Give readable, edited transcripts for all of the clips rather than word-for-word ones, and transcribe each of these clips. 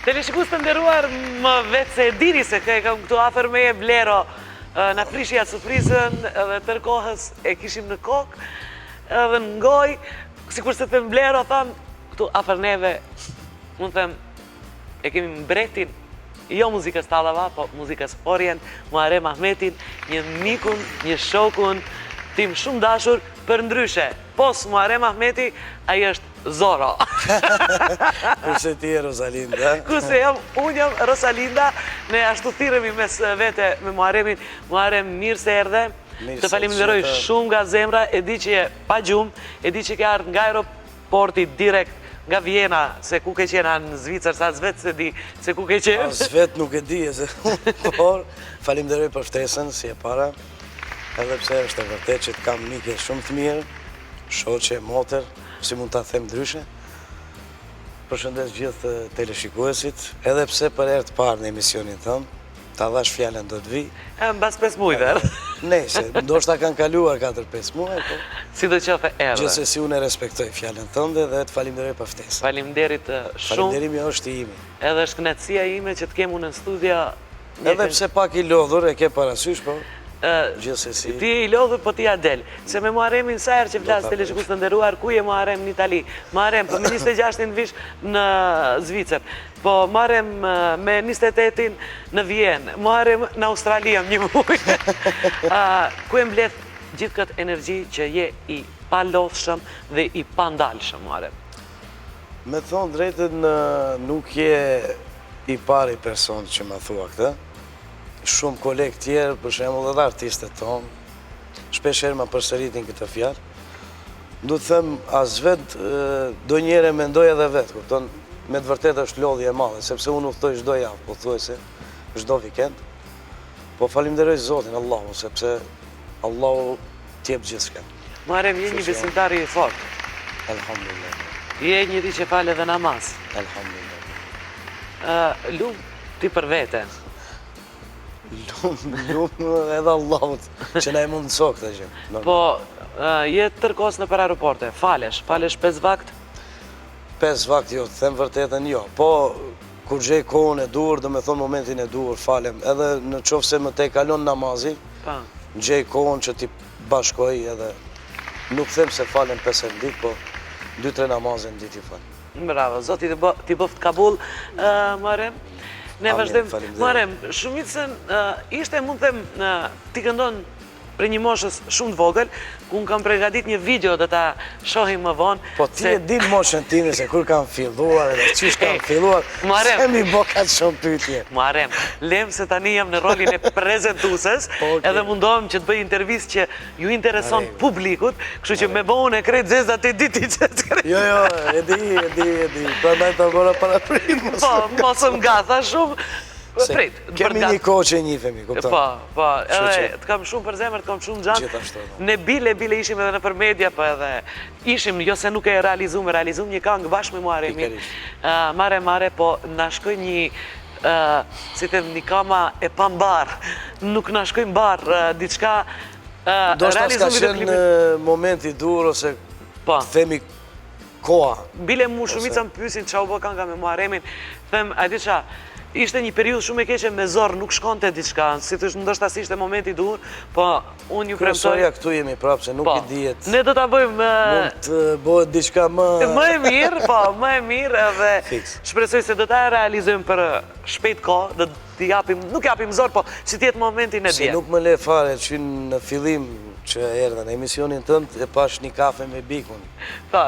Teleshikus të nderuar, më vetë se e dini se kam këtu afer me e Blero, në prishja surprizën edhe tërkohës e kishim në kokë, edhe në ngoj, si kur se të Blero, thamë, këtu afer neve, mund them, e kemi mbretin, jo muzikës Tallava, po muzikës Orient, Muharrem Ahmetin, një mikun, një shokun, tim shumë dashur, për ndryshe. Pos Muharrem Ahmeti, aji është Zoro. Kurse ti e Rosalinda. Kurse unë jam Rosalinda, ne ashtu thirremi mes vete me Muharremin. Muharrem, mirë se erdhe. Të falenderoj shumë nga zemra, e di që je pa gjumë, e di që ke ardhur nga aeroporti direkt nga Vjena, se ku ke qenë në Zvicër, sa zvet se di se ku ke qenë. Zvet nuk e di, por falenderoj për ftesën, si e para, edhe pse është e vërtet që të kam mike shumë të mirë, shoqe, moter, si mund ta them ndryshe. Përshëndes gjithë teleshikuesit, edhe pse për herë të parë në emisionin tënd, ta dhash fjalën do të vi. Mbas 5 muajve. Nëse, ndoshta kanë kaluar 4-5 muaj, po. Sidoqoftë erdhe. Gjithsesi unë e respektoj fjalën tënde dhe të falenderoj për ftesën. Faleminderit shumë. Falenderimi është i imi. Edhe është kënaqësia ime që të kem unë në studio. Edhe pse pak i lodhur, e ke parasysh, po. Gjithsesi. Ti i lodhur, po ti ja del. Se me Muharremin sa herë që flas teleshikus të nderuar, ku je Muharrem në Itali? Muharrem po me 26-in vish në Zvicër. Po Muharrem me 28-in në Vjenë. Muharrem në Australi jam një muaj. Ku e mbledh gjithë këtë energji që je i palodhshëm dhe i pandalshëm, Muharrem? Me thonë drejtën, nuk je i pari person që më thua këtë. Shumë kolegë tjerë, për shembull edhe artistët tonë, shpeshherë më përsëritin këtë fjalë. Du të them, as vetë do njëre mendoj edhe vetë, kupton, me të vërtetë është lodhje e madhe, sepse unë udhtoj çdo javë, po thuajse çdo vikend. Po falenderoj Zotin Allahun, sepse Allahu t'jep gjithçka. Muharrem, je një besimtar i fortë. Elhamdulillah. Je njëri që fal edhe namaz. Elhamdulillah. Lum ti për vete. Lumë edhe Allahut, që na e mundëso këtë gjë. Po, je tërkos në për aeroporte, falesh 5 vakt? 5 vakt jo, të them vërtetën jo, po kur gjej kohën e duhur, do me thonë momentin e duhur, falem, edhe në qoftë se më te kalon namazi, gjej kohën që ti bashkoj edhe, nuk them se falem 5 herë në ditë, po 2-3 namazë në ditë i falem. Bravo, Zoti ti bëft kabul, Muharrem. Ne vazhdojmë, Muharrem, shumicën ishte, mund të them, ti këndon për një moshës shumë të vogël, ku unë kam përgatit një video dhe ta shohim më vonë. Po ti e din moshën time se kur kam filluar edhe qish kam filluar, se mi bokat shumë pyetje. Muharrem, lem se tani jam në rolin e prezentuses, edhe mundohem që të bëj intervist që ju intereson publikut, kështu që me bëhun e krejt zezdat e diti që të krejt. Jo, e di, pra ndaj të gora para primë. Po, mosëm gatha shumë. Kemi një kohë që njifemi, kupton? Po, edhe të kam shumë për zemër, të kam shumë gjatë. Ne bile ishim edhe në për media, po edhe ishim, jo se nuk e realizum një këngë bashkë me Muharremin. Mare, po na shkoj një, si them, një kama e pambar, nuk na shkoj mbar, diçka do shta s'ka qenë në momenti dur, ose themi koha. Bile mu shumica më pysin qa u bë kënga me Muharremin, them, a di qa, ishte një periudhë shumë e keqe me zor, nuk shkonte diçka, si të ndoshta si ishte momenti dur, po unë ju premtoj. Kryesorja këtu jemi prapë, se nuk i dihet. Ne do ta bëjmë mund të bëhet diçka më e mirë, po, më e mirë, edhe shpresoj se do ta realizojmë për shpejt kohë, do t'i japim, nuk japim zor, po si të jetë momentin e Si nuk më le fare që në fillim që erdhe në emisionin tënd, e pash një kafe me Bikun,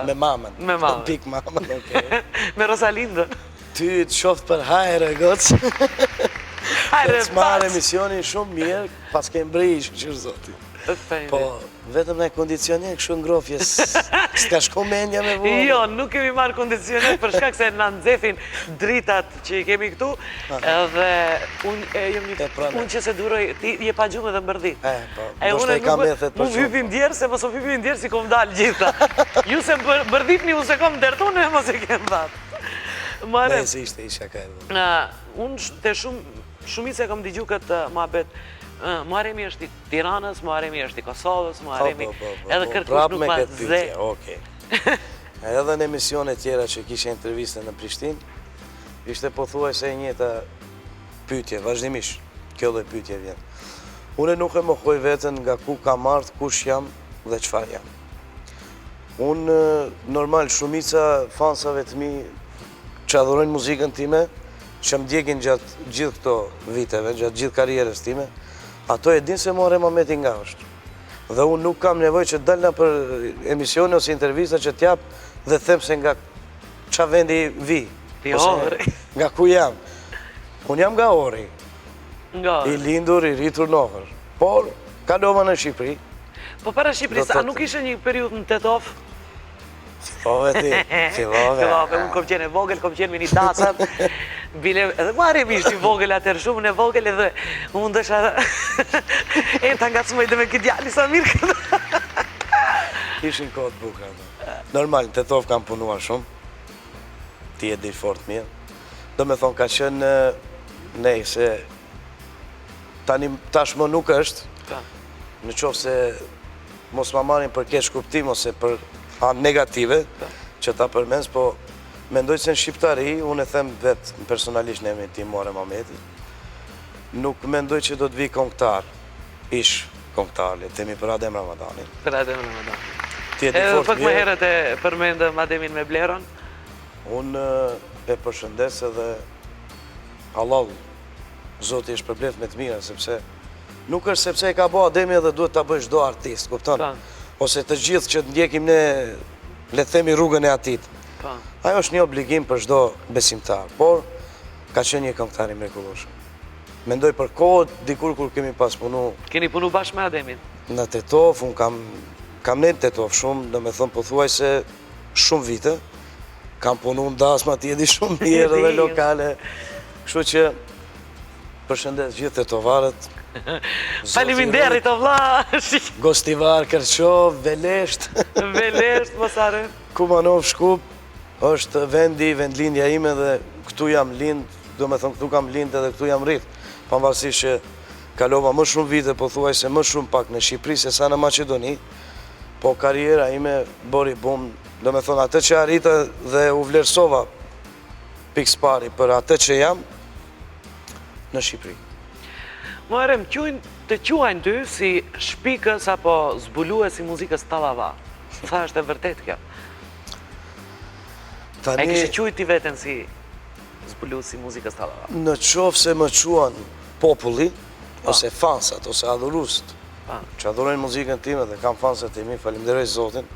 me mamën. Me mamën. Bik mamën, okej. Me Rosalindën. Ty të shoftë për hajre, gocë. Hajre, të marë emisionin shumë mirë, pas ke mbrejsh, qërë Zoti. Po, vetëm në kondicioner, kështu ngrofjes, s'ka shko menja me vojnë. Jo, nuk kemi marë kondicioner, për shkak se në nxefin dritat që i kemi këtu, edhe unë që se duroj, ti je pa gjumë edhe mbërdi. Po, do shte i kam ethet për shumë. Mu vypim djerë, se mos o vypim djerë si kom dalë gjitha. Ju se mbërditni, unë se kom dërtu, në mos e kem dhatë. Ne se ishte isha ka edhe. Unë të shumice kam digju këtë muhabet. Muharremi është i Tiranës, Muharremi është i Kosovës, Muharremi edhe kërkush nuk ma ze. Edhe në emisione tjera që kishe interviste në Prishtinë, ishte pothuajse e njëjta pyetje, vazhdimisht. Kjo lloj pyetje vjen. Unë nuk e mohoj veten nga ku kam ardhur, kush jam dhe çfarë jam. Unë normal shumica fansave të mi që adhurojnë muzikën time, që më ndjekin gjatë gjithë këto viteve, gjatë gjithë karrierës time, ato e din se Muharrem Muhameti nga është. Dhe unë nuk kam nevojë që dalna për emisione ose intervista që t'jap dhe them se nga qa vendi vi. Nga ku jam. Unë jam nga Ori. I lindur, i rritur në Ohër. Por, kalova në Shqipëri. Po para Shqipërisë, a nuk ishe një periudhë në Tetov? Fillove ti, fillove. Unë kom qenë e vogël, kom qenë mini dacat. Bile, edhe marrim ishtë i vogël atër, shumë në vogël edhe unë dësha e të ngacmoj dhe me këtë djali sa mirë këtë. Ishin kohët bukra. Normal, në Tetov kam punuar shumë. Ti e di fort mirë. Do me thonë, ka qenë nej, se tani tashmë nuk është, në qofë se mos ma marrin për keq kuptim ose për anë negative që ta përmens, po mendoj se në shqiptari, unë e them vetë personalisht në emrin tim Muharrem Muhameti, nuk mendoj që do të vi këngëtar, ish këngëtar, le themi për Adem Ramadanin. Për Adem Ramadanin. Edhe pak më herët e përmendëm Ademin me Bleron? Unë e përshëndes edhe halal, Zoti është përbleft me të mira, sepse nuk është sepse e ka bo Ademi edhe duhet ta bëjë çdo artist, kupton? Ose të gjithë që të ndjekim ne, le të themi rrugën e atit. Ajo është një obligim për çdo besimtar, por ka qenë një këngëtar i mrekullueshëm. Mendoj për kohët dikur kur kemi pas punu. Keni punu bashkë me Ademin? Në Tetov, unë kam ne në Tetov shumë, do me thëmë pothuajse shumë vite. Kam punu në dasma tjedi shumë mirë dhe lokale. Kështu që përshëndes gjithë Tetovarët. Faleminderit o vlla. Gostivar, Kërqov, Velesht. Velesht, Mosare. Kumanov, Shkup, është vendi, vendlindja ime dhe këtu jam lind, do me thëmë këtu kam lind edhe këtu jam rrit. Pavarësisht që kalova më shumë vite, po thuajse më shumë pak në Shqipëri se sa në Maqedoni, po karriera ime bori bum, do me thënë atë që arrita dhe u vlerësova pikës pari për atë që jam në Shqipëri. Muharrem, të quajnë ty si shpikës apo zbulues i muzikës Tallava. Sa është e vërtet kjo? E kështë quajt ti veten si zbulues i muzikës Tallava? Në qofë se më quan populli, ose fansat, ose adhurust, që adhurojnë muzikën time dhe kam fansat e mi, falimderoj Zotin,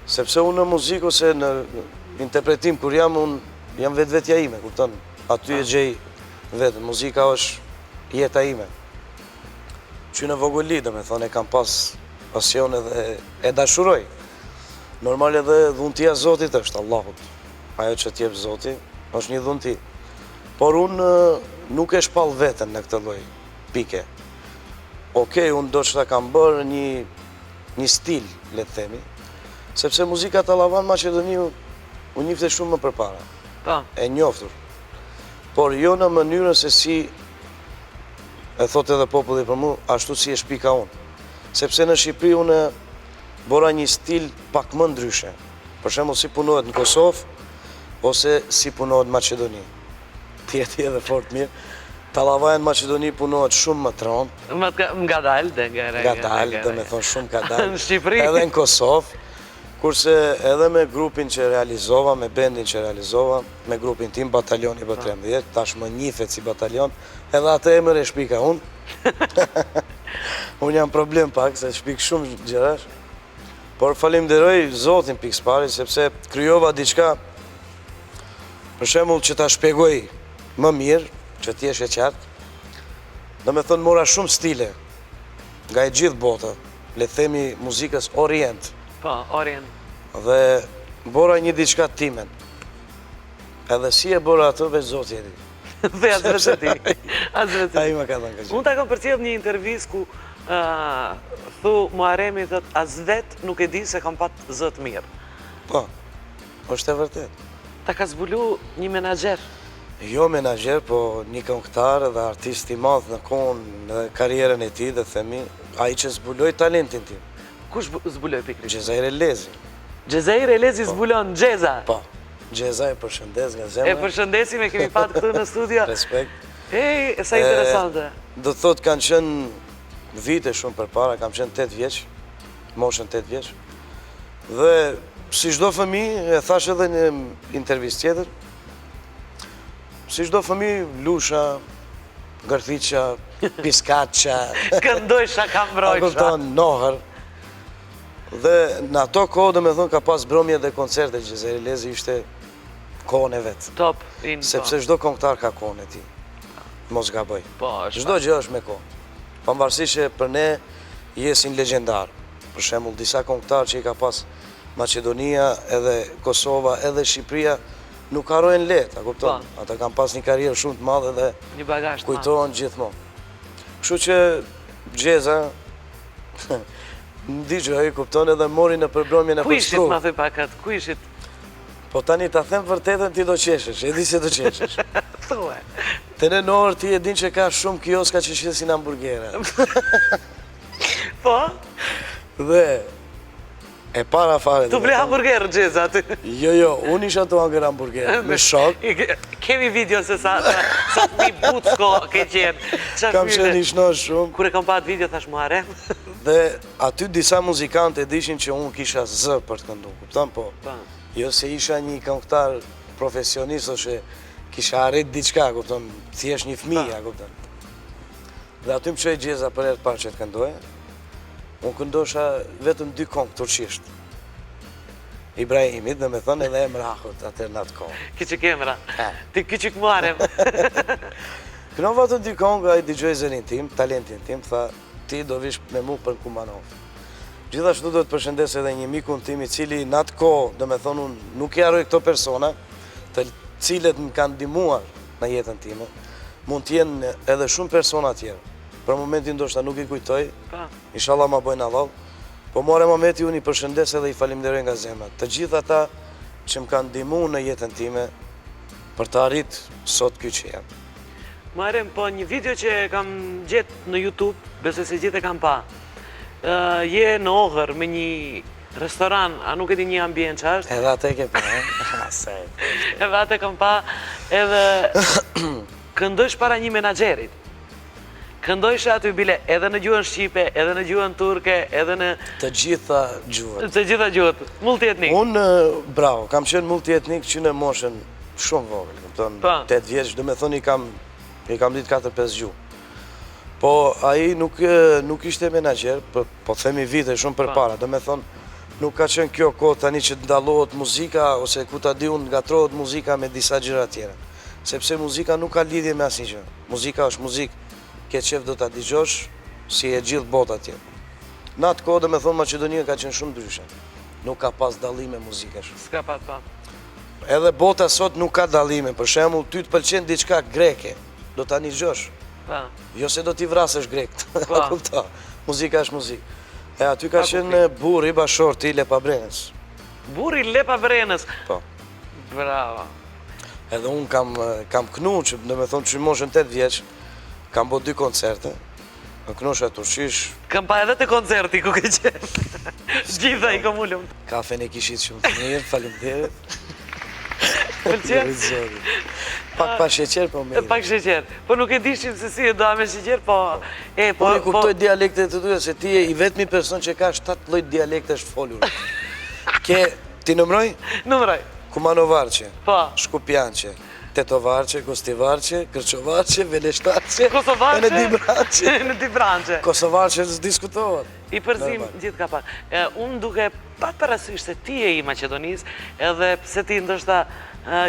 sepse unë në muzikë ose në interpretim, kur jam vetvetja ime, kupton, aty e gjej vetën, muzika është jeta ime. Që në vogulli, do me thonë, e kam pas pasion edhe e dashuroj. Normal edhe dhuntia Zotit është, Allahut. Ajo që t'jep Zoti, është një dhunti. Por unë nuk e shpall vetën në këtë lloj pike. Okej, unë do që ta kam bërë një stil, le të themi, sepse muzika Tallavan Maqedoni u njifte shumë më përpara. E njoftur. Por jo në mënyrën se si e thot edhe populli për mu, ashtu si e shpika unë. Sepse në Shqipëri unë bora një stil pak më ndryshe. Për shembull si punohet në Kosovë, ose si punohet në Maqedoni. Tjeti edhe fort mirë. Tallavaja në Maqedoni punohet shumë më tronë. Nga dalë dhe nga dalë, dhe me thonë shumë ka dalë. Në Shqipëri. Edhe në Kosovë, kurse edhe me grupin që realizova, me bendin që realizova, me grupin tim, Batalioni për 13, tash më njifet si batalion, edhe atë emër e shpika unë. Unë jam problem pak, se shpik shumë gjërash. Por falimderoj Zotin pikës pari, sepse kryova diçka, për shembull që ta shpjegoj më mirë, që t'jesh e qartë, do me thonë mora shumë stile, nga e gjithë bota, le themi muzikës orient. Po, orient. Dhe bora një diçka timen. Edhe si e bora ato, veç Zoti e di. Dhe asë ti. A i më ka thënë këtë. Unë ta kam përcjell një intervjis ku thu Muharremi thot, as vet nuk e di se kam pat zët mirë. Po, është e vërtet. Ta ka zbulu një menaxher. Jo menaxher, po një këngëtar dhe artist i madh në kohën dhe karrierën e tij, dhe themi, ai që zbuloi talentin tim. Kush zbuloi pikërisht? Xhezair Elezi. Xhezair Elezi zbulon Xheza. Po. Gjeza e përshëndes nga E zemra. përshëndesim, e kemi patë këtu në studio. Respekt. Ej, sa interesante. Do të thot kanë qenë vite shumë përpara, kam qenë 8 vjeç, moshën 8 vjeç. Dhe si çdo fëmijë, e thash edhe në intervistë tjetër, si çdo fëmijë lusha, gërthiqa, piskaqa, Këndoj shaka a mbrojsha. kupton, nohër. Dhe në ato kohë, domethënë, ka pas bromje dhe koncerte, Gjezeri Lezi ishte kohën e vetë. Top, in, Sepse çdo këngëtar ka kohën e tij. Mos gaboj. po, është Çdo gjë është me kohë. Pavarësisht që për ne jesin legjendar. Për shembull, disa këngëtarë që i ka pas Maqedonia, edhe Kosova, edhe Shqipëria, nuk harrojnë lehtë, a kupton? Ata kanë pas një karrierë shumë të madhe dhe një bagazh të madh. kujtohen gjithmonë. Kështu që Gjeza ndigjoj, kupton, edhe mori në përbromjen e Ku ishit, përstru. ma thuj pakat, ku ishit? Po tani ta them vërtetën, ti do qeshesh, e di se do qeshesh. Thuaj. Te në orë ti e din që ka shumë kioska që shesin hamburgera. Po, Dhe e para fare. tu ble hamburger, Gjeza, aty. Jo, unë isha të hangër hamburger, me shok. Kemi video se sa mi bucko ke qenë. Kam qenë i shnosh shumë. Kur e kam pat video, thash Muharrem. Dhe aty disa muzikante dishin që unë kisha zë për të këndu, kupton? Po, Pa. jo se isha një këngëtar profesionist ose kisha arrit diçka, kupton? Thjesht një fëmijë, kupton? Dhe aty më çoi Gjeza për herë të parë që të këndoje. Unë këndosha vetëm 2 këngë turqisht. Ibrahimit, dhe me thënë edhe Emrahut atër në atë kohë. Kiçik emra. Ti kiçik Muharrem. Kënova të 2 këngë, ai dëgjoi zërin tim, talentin tim, tha, ti do vish me mu për Kumanov. Gjithashtu do të përshëndes edhe një mikun tim i cili në atë kohë, do me thonë, unë nuk i harroj këto persona, të cilët më kanë ndihmuar në jetën time, mund t'jenë edhe shumë persona tjerë. Për momentin ndoshta nuk i kujtoj, Pa. inshallah ma bojnë Allah, po more momenti unë i përshëndes edhe i falimderoj nga zemra. Të gjithë ata që më kanë ndihmuar në jetën time për të arrit sot ky që jam. Muharrem, po një video që kam gjetë në YouTube, besoj se gjithë e kam pa. Je në Ohër me një restoran, a nuk e di një ambient që është? Edhe atë e ke pa, e? Edhe atë e kam pa, edhe këndojsh para një menaxherit. Këndojsh aty bile edhe në gjuhën shqipe, edhe në gjuhën turke, edhe në Të gjitha gjuhët. të gjitha gjuhët, multietnik. Unë, bravo, kam qenë multietnik që në moshën shumë vogël, kupton, Pa. 8 vjeç, do me thonë i kam ditë 4-5 gjuhë. Po ai nuk ishte menaxher, po themi vite shumë përpara, do me thonë nuk ka qenë kjo kohë tani që ndallohet muzika ose ku ta di unë ngatrohet muzika me disa gjëra tjera. Sepse muzika nuk ka lidhje me asnjë gjë. Muzika është muzikë, ke qef do ta dëgjosh si e gjithë bota tjetër. Në atë kohë do me thonë Maqedonia ka qenë shumë ndryshe. Nuk ka pas dallime muzikash. S'ka pat pa. Edhe bota sot nuk ka dallime. Për shembull, ty të pëlqen diçka greke, do ta dëgjosh. Pa. Jo se do t'i vrasësh grekt. Po. A kupton? Muzika është muzikë. E aty ka qenë burri bashorti Lepa Brenës. Burri Lepa Brenës. Po. Bravo. Edhe unë kam kënu që, do me thonë që moshën 8 vjeç, kam bo 2 koncerte, në knusha turqish, Kam pa edhe të koncerti ku ke qenë. Gjitha i kom ullum. kafen e kishit shumë të mirë, faleminderit. Pëlqen? Zoti. Pak pa sheqer, po mirë. Pak sheqer. Po nuk e dishim se si e doa me sheqer, po... Unë i kuptoj dialektet të tuja, se ti je i vetmi person që ka 7 lloj dialektesh folur. Ti nëmroj? Numroj. Kumanovarqe, Po. Shkupjanqe, Tetovarqe, Gostivarqe, Kërqovarqe, Veleshtarqe, Kosovarqe. e në di branqe. Në di branqe. Kosovarqe s'diskutohet. I përzim Normal. gjithë ka pak. Unë duke pat parasysh se ti je i Maqedonisë, edhe pse ti ndoshta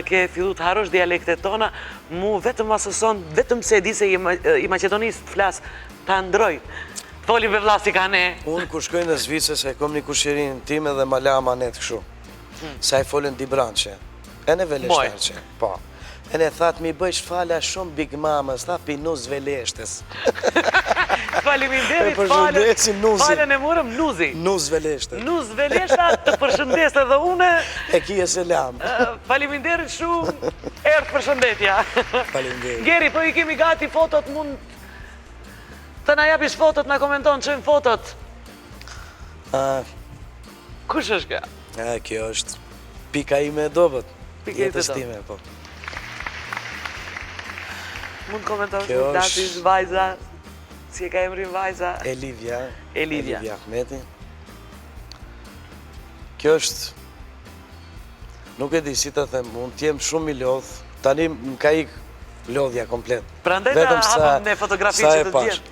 ke fillu të harrosh dialektet tona, mu vetëm asëson, vetëm se e di se i Maqedonisë të flas, ta ndroj. Tholi me vlla si ka ne. Unë kur shkoj në Zvicër, se kom një kushirin tim edhe ma la amanet kështu. Sa i folën di branqe, e në Veleshtarqe, po. E ne thatë mi bëjsh fala shumë Big Mamës, tha pinuz Veleshtes. Faleminderit, E përshëndesim Nuzin. Falën e morëm Nuzi. Nuz Veleshtes. Nuz Veleshta të përshëndes edhe une. E kije selam. Faleminderit shumë. Erdhë përshëndetja. Faleminderit. Geri, po i kemi gati fotot, mund të na japish fotot, na komenton, çojmë fotot. A, Kush është kjo? kjo është pika ime e dobët. Pikë jetës time, po. Mund komentosh Kjo mund dash vajza, si e ka emrin vajza? Elivia. Elivia. Elivia Ahmeti. Kjo është, nuk e di si të them, mund t'jem shumë i lodh, tani më ka ik lodhja komplet. Prandaj na hapëm në fotografi që të gjithë.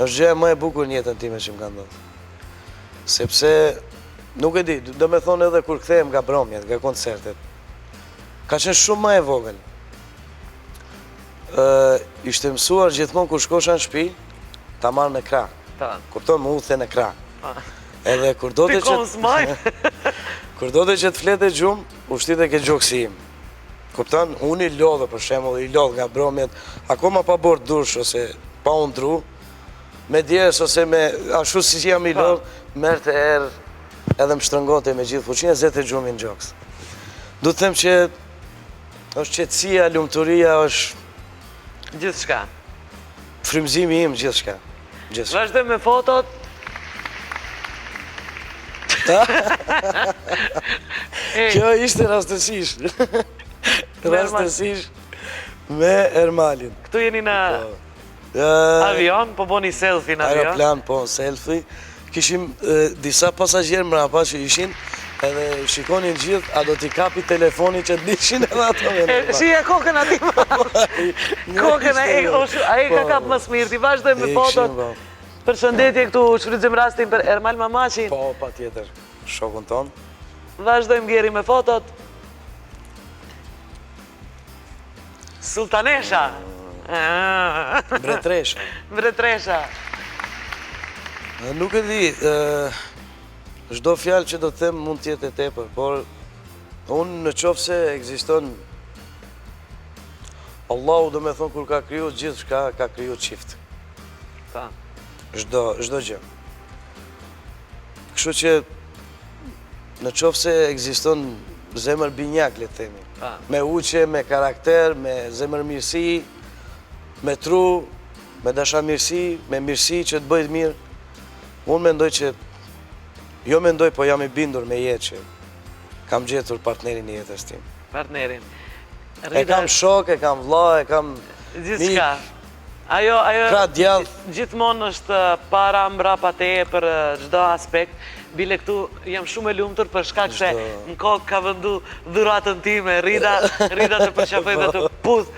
është gjëja më e bukur në jetën time që më ka ndodhur. Sepse, nuk e di, do me thonë edhe kur kthehem nga bromjet, nga koncertet, ka qenë shumë më e vogël. Ishte mësuar gjithmonë kur shkosha në shtëpi, ta marrë në krah. Kupton, më uthe në krah. Edhe kur do të që të flete gjumë, u shtite ke gjokësi im. Kupton, unë i lodhë për shembull, i lodhë nga bromjet, akoma pa bërë dush ose pa undru, me djerës ose me ashtu si që jam i lodhë, merë të erë edhe më shtrëngote me gjithë fuqinë, zete gjumin gjokës. Du të them që është qetësia, lumturia, është gjithçka. frymëzimi im, gjithçka. Vazhdojmë me fotot. Kjo ishte rastësish. Rastësish me Ermalin. Këtu jeni në avion, po boni selfie në avion. Aeroplan, po, selfie. Kishim disa pasagjerë mrapa që ishin, edhe shikonin gjithë, a do t'i kapi telefoni që t'dishin edhe ato me në. Shia kokën ati ma. Kokën a e ka kap më smirë, ti vazhdojmë me fotot. Përshëndetje këtu, shfrytëzim rastin për Ermal Mamaqin. Po, pa tjetër, shokun ton. Vazhdojmë Gjeri me fotot. Sultanesha. Mbretresha. Mbretresha. Nuk e di, çdo fjalë që do të them mund t'jetë e tepër, por unë në qoftë se ekziston Allahu, do me thonë, kur ka kriju gjithçka, ka kriju çift. Çdo gjë. Kështu që në qoftë se ekziston zemër binjak, le të themi, me uqe, me karakter, me zemër mirësi, me tru, me dashamirësi, me mirësi që të bëjt mirë, unë mendoj që, jo mendoj, po jam i bindur me jetë që kam gjetur partnerin i jetës tim. Partnerin. E kam shok, e kam vlla, e kam gjithçka. Ajo gjithmonë është para mbrapa teje për çdo aspekt. Bile këtu jam shumë e lumtur për shkak se në kokë ka vëndu dhuratën time, Rida të përqafoj dhe të puth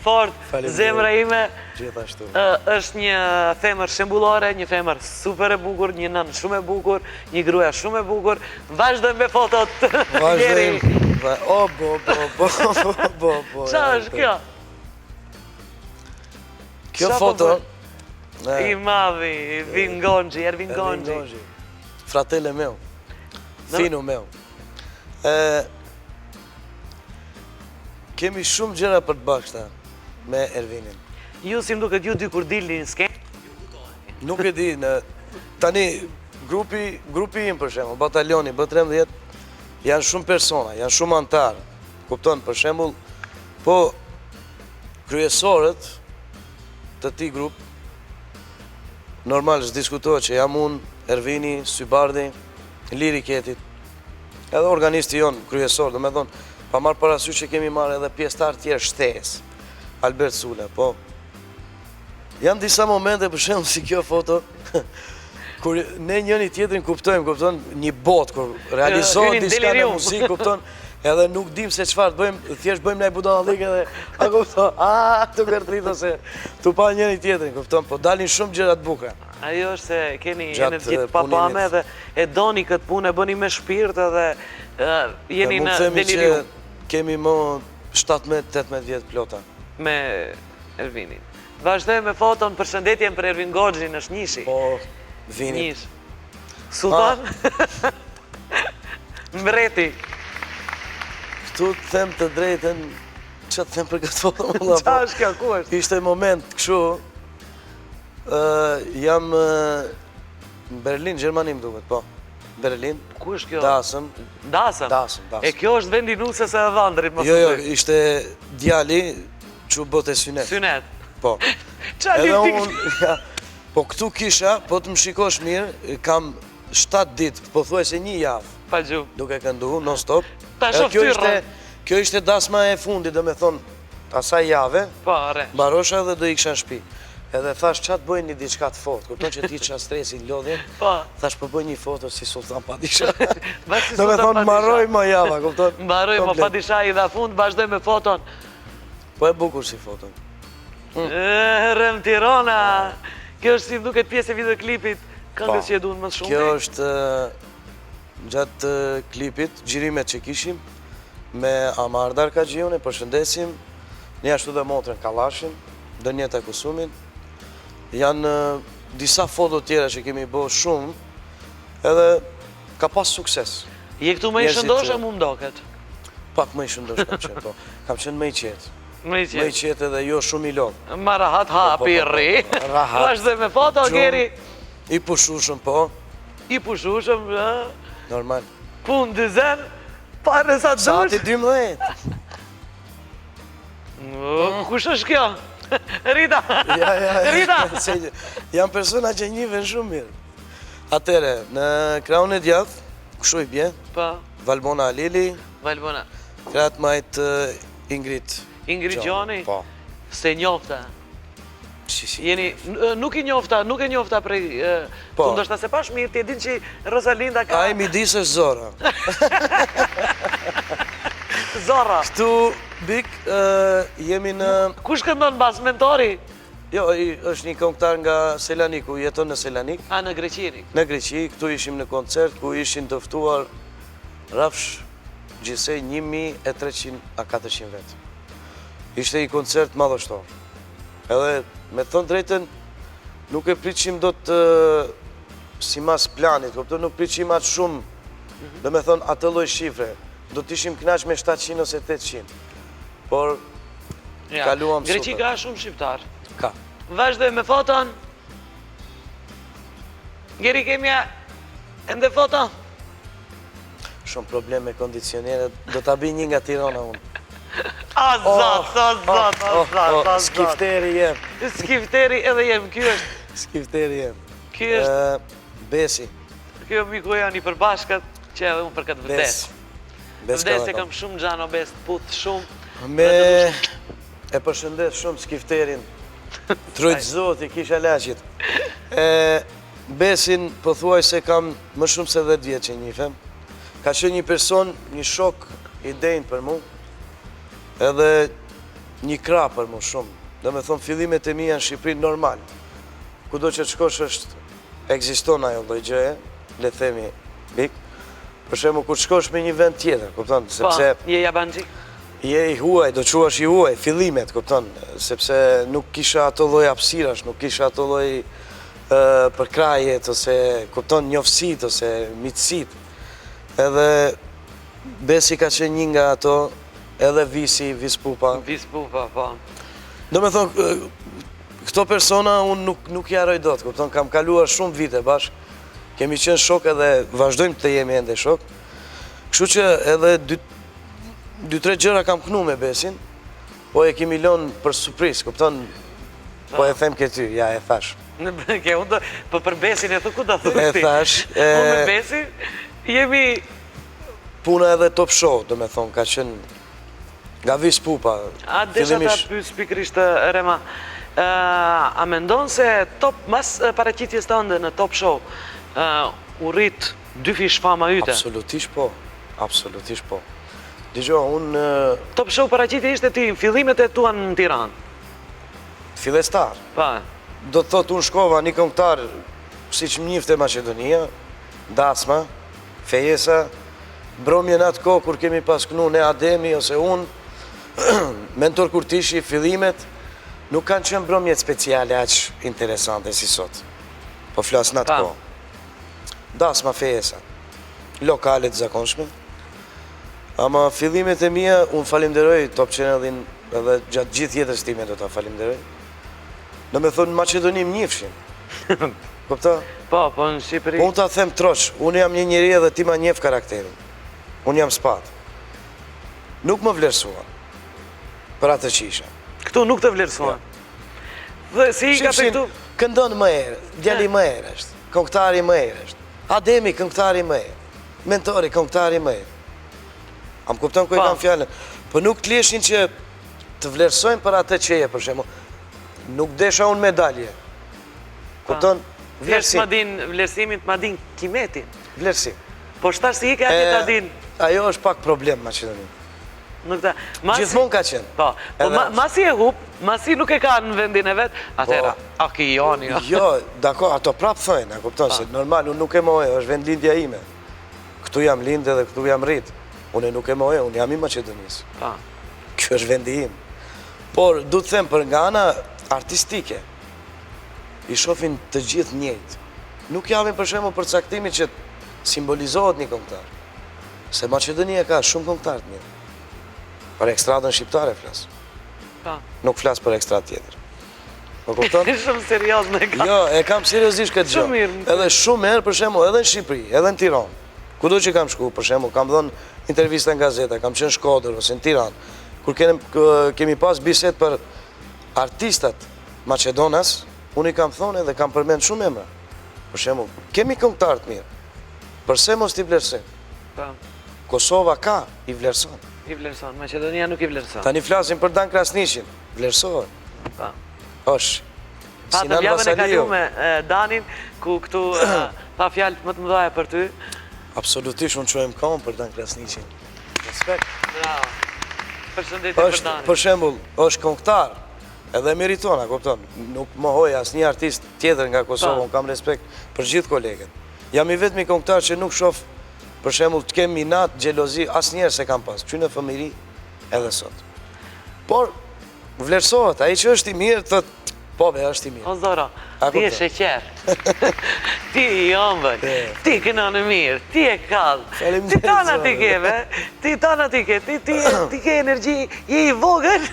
fort zemra ime. Gjithashtu. Është një femër shembullore, një femër super e bukur, një nën shumë e bukur, një gruaja shumë e bukur. Vazhdojmë me fotot. Vazhdojmë. O, bo. Qa është kjo? Kjo foto... I madhi, Ervin Gonxhi. Fratele meu, finu meu. Kemi shumë gjëra për të bashkëta me Ervinin. Ju si më duket ju dy kur dilni në skenë? Nuk e di, tani grupi im për shembull, batalioni B13, janë shumë persona, janë shumë antarë. Kupton, për shembull, po kryesorët të ti grup, normal s'diskutohet që jam unë, Ervini, Sybardi, Liri Ketit, edhe organisti jonë kryesor, do me thonë, pa marrë parasysh që kemi marrë edhe pjesëtar tjerë shtesë, Albert Sula, po. Janë disa momente, për shembull si kjo foto, kur ne njëri tjetrin kupton një botë, kur realizohet diçka në muzikë, kupton, edhe nuk dim se çfarë bëjmë, thjesht bëjmë ndaj budallik edhe, a kupton, tu gërtrit ose tu pa njëri tjetrin, kupton, po dalin shumë gjëra të bukura. Ajo është se keni jeni të gjithë papame dhe e doni këtë punë, e bëni me shpirt edhe jeni në delirium. Mund të themi që kemi më 17-18 vjetë plota. Me Ervinin. Vazhdojmë me foton, përshëndetjen për Ervin Gonxhin, është Njishi. Po, Vini. Njish. Sultan? Mbreti. Këtu të them të drejten, që të them për këtë foto më la po. Qa është kjo, ku është? Ishte moment këshu, jam në Berlin, Gjermani më duket, po. Berlin. Ku është kjo? Dasëm. Dasëm? E kjo është vendi nusës e Dhëndrit, më Jo, ishte djali që bote synet. Synet? Po. Qa një t'i Po këtu kisha, po të më shikosh mirë, kam 7 ditë, pothuajse një javë, Pa gju. duke këndu, non stop. Ta Edhe shoh fytyrën. Kjo ishte dasma e fundit, do me thonë, asaj jave, Po, re. mbarosha dhe do iksha në shtëpi. Edhe thash, qatë bëjnë një diçka të fotë, kupton që ti qa stresin lodhjen, Po. thash po bëj një foto si Sultan Padisha. Bas si Do me Sultan thonë, Padisha. mbaroj më java, kupton? Mbaroj, po Komplet. Padisha i dha fund, vazhdoj me foton. Po e bukur si foton. Rëm Tirana. Kjo është si duket pjesë e videoklipit, këngës që e duan më shumë. Kjo është gjatë klipit, gjirimet që kishim, me Amardar Kaxhiun, e përshëndesim, një ashtu dhe motrën Kallashin, Dënjeta Kusumin. Janë disa foto tjera që kemi bërë shumë, edhe ka pas sukses. Je këtu më i Njerëzit, shëndosh e mu mdoket? Pak më i shëndosh kam qenë, po. Kam qenë më i qetë. Më i Më i qetë edhe jo shumë i lodhë. Ma rahat hapi po, po, rri. po, rahat. Vazhdoj me foto, Gjumë, Geri. I pushushëm, po, I pushushëm, normal. pun dëzen, pare sa të Sati dush. 12. Kush është kjo? Rita. Ja, Rita. se janë persona që njihen shumë mirë. Atere, në Krahun e Djathtë, kushu i bje, Pa, Valbona Alili, Valbona. kratë majt Ingrid. Ingrid Gjoni, Po, se njofta. si. Jeni, nuk e njofta prej, Po. të ndoshta se pash mirë, ti e din që Rosalinda ka Ai midis është Zora. Zorra. Këtu, Bik, jemi në... Kush këndon bas, mentori? Jo, është një këngëtar nga Selaniku, jeton në Selanik. A, në Greqini. Në Greqi, këtu ishim në koncert, ku ishin të ftuar rafsh gjithsej 1300 a 400 vetë. Ishte i koncert madhështor. Edhe, me të thënë drejten, nuk e priqim do të si mas planit, kupton, nuk priqim atë shumë, dhe me thënë atë lloj shifre. Do të ishim knaq me 700 ose 800. Por, kaluam Greqi super. ka shumë shqiptar. Ka. Vazhdoj me foton. Geri kemi ende foto. Shumë problem me kondicionerët, do t'a bëj një nga Tirana unë. A zot, a zot, a zot, a zot. Skifteri jem, Skifteri edhe jem, ky është. skifteri jem. Ky është, Besi, kjo miku janë i përbashkët, që edhe unë për këtë vdes. Bes Vdes e Kavakam. kam shumë gjano, bes të puth shumë. Me e përshëndes shumë skifterin, trojtë zoti, kisha laqit. Besin, pëthuaj se kam më shumë se 10 vjetë që njifem. Ka qenë një person, një shok i denjë për mu, edhe një krah për mu shumë. Dhe me thonë, fillimet e mija në Shqipëri normal. Kudo që të shkosh është, ekziston ajo lloj gjëje, le themi, Bik. Për shembull, kur të shkosh me një vend tjetër, kupton, Po, sepse je jabanxhi. je i huaj, do quash i huaj, fillimet, kupton, sepse nuk kisha ato lloj hapësirash, nuk kisha ato lloj përkrajet, ose kupton njoftësit, ose miqësit. Edhe Besi ka qenë një nga ato, edhe Visi, Vispupa. Vispupa, po. Do me thonë, këto persona unë nuk jaroj dot, kupton, kam kaluar shumë vite bashkë, kemi qenë shok edhe vazhdojmë të jemi ende shok. Kështu që edhe 2-3 gjëra kam kënu me Besin, po e kemi lënë për surprizë, kupton, po e them ke ty, ja e thash. Ke unë, po për Besin e thë ku të E thë ti? thash, Po me Besin, jemi... puna edhe top show, do me thonë, ka qenë nga Vispupa. A desha ta pys pikrisht Rema, a mendon se mas paraqitjes tënde në Top Show, u rrit 2 fish fama yte? Absolutisht po, absolutisht po. Dgjoj, unë Top Show paraqitje ishte ti, fillimet e tua në Tiranë. fillestar. Pa, Do të thotë unë shkova një këngëtar, si që më njifte Macedonia, Dasma, Fejesa, bromje në atë kohë kur kemi pasknu ne Ademi ose unë, Mentor Kurtishi, fillimet, nuk kanë qenë bromjet speciale aq interesante si sot. Po flasë në atë Pa. kohë. Dasma, Fejesa, lokalet zakonshme, ama fillimet e mija, unë falimderoj Top Channelin edhe gjatë gjithë jetës time do ta falimderoj. Në me thonë, Macedoni më njifshin. Kupta? po, në Shqipëri. Po unë ta them troq, unë jam një njeri edhe ti ma njef karakterin. Unë jam spat. Nuk më vlerësua. Për atë që isha. Këtu nuk të vlerësuan. Dhe si i ka për këtu? Këndon më erë, djali më erë është, këngëtari më erë është, Ademi, këngëtari më e. Mentori, këngëtari më e. A më kupton ku i kam fjallën? Po nuk të leshin që të vlerësojnë për atë që e, për shemë. Nuk desha unë medalje. Kupton? Vlerësim. Vlerësimin të ma din kimetin. Vlerësim. Po shtash si i ka ati ta din. Ajo është pak problem, Maqedoni. Gjithmonë ka qenë. Po, masi e hup, masi nuk e ka në vendin e vetë, atëra, a ki joni. Jo, dako, ato prapë thojnë, a kupton, se normal, unë nuk e mohe, është vend lindja ime. Këtu jam lindë dhe këtu jam rritë. Unë nuk e mohe, unë jam i Maqedonisë. Kjo është vendi im. Por, du të them për nga ana artistike, i shofin të gjithë njëjtë. Nuk javim për shemë për caktimi që simbolizohet një këngëtar. Se Maqedonia ka shumë këngëtar të mirë. Për ekstradën shqiptare flasë. Nuk flasë për ekstrat tjetër. Po kupton? Shumë serios me ka. Jo, e kam seriosisht këtë gjë. Edhe shumë herë për shembull, edhe në Shqipëri, edhe në Tiranë. Kudo që kam shku, për shembull, kam dhënë intervista në gazeta, kam qenë në Shkodër ose në Tiranë. Kur kemi pas bisedë për artistat Maqedonas, unë i kam thonë edhe kam përmend shumë emra. Për shembull, kemi këngëtar të mirë. Përse mos t'i vlerësojmë? Kosova ka, i vlerëson. I vlerëson, Maqedonia nuk i vlerëson. Tani flasim për Dan Krasnishin, vlerësohet. Osh, Patëm javën e kalu me Danin, ku këtu pa fjalë më të mëdhaja për ty. Absolutisht, unë quajmë kam për Dan Krasnishin. Respekt. Bravo. Përshëndetje për Danin. Për shembull, është këngëtar, edhe meriton, a kupton. Nuk mohoj asnjë artist tjetër nga Kosova, unë kam respekt për gjithë kolegët. Jam i vetmi këngëtar që nuk shoh, për shembull, të kem inat, xhelozi, asnjëherë se kam pas, që në fëmijëri edhe sot. Por vlerësohet, ai që është i mirë thot, po be, është i mirë. O Zoro, ti je sheqer. Ti i ëmbël, ti kënon e mirë, ti e kallë. Ti tana ti keve, ti tana ti ke, ti ke energji, je i vogël